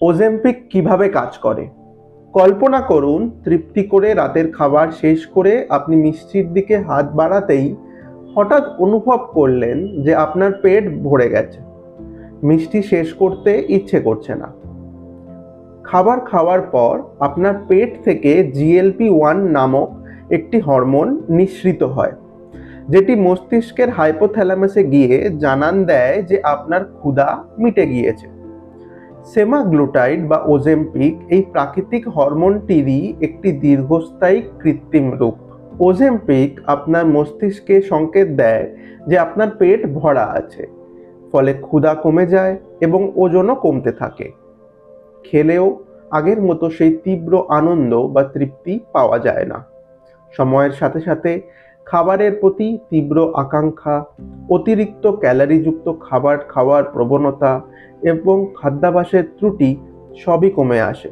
Ozempic কিভাবে কাজ করে? কল্পনা করুন, তৃপ্তি করে রাতের খাবার শেষ করে আপনি মিষ্টির দিকে হাত বাড়াতেই হঠাৎ অনুভব করলেন যে আপনার পেট ভরে গেছে। মিষ্টি শেষ করতে ইচ্ছে করছে না। খাবার খাওয়ার পর আপনার পেট থেকে GLP-1 নামক একটি হরমোন নিঃসৃত হয়, যেটি মস্তিষ্কের হাইপোথ্যালামাসে গিয়ে জানান দেয় যে আপনার ক্ষুধা মিটে গিয়েছে। সেমাগ্লুটাইড বা ওজেম্পিক এই প্রাকৃতিক হরমোনটিরই একটি দীর্ঘস্থায়ী কৃত্রিম রূপ। ওজেম্পিক আপনার মস্তিষ্কে সংকেত দেয় যে আপনার পেট ভরা আছে, ফলে ক্ষুধা কমে যায় এবং ওজনও কমতে থাকে। খেলেও আগের মতো সেই তীব্র আনন্দ বা তৃপ্তি পাওয়া যায় না। সময়ের সাথে সাথে খাবারের প্রতি তীব্র আকাঙ্ক্ষা, অতিরিক্ত ক্যালোরিযুক্ত খাবার খাওয়ার প্রবণতা এবং খাদ্যাভ্যাসের ত্রুটি সবই কমে আসে।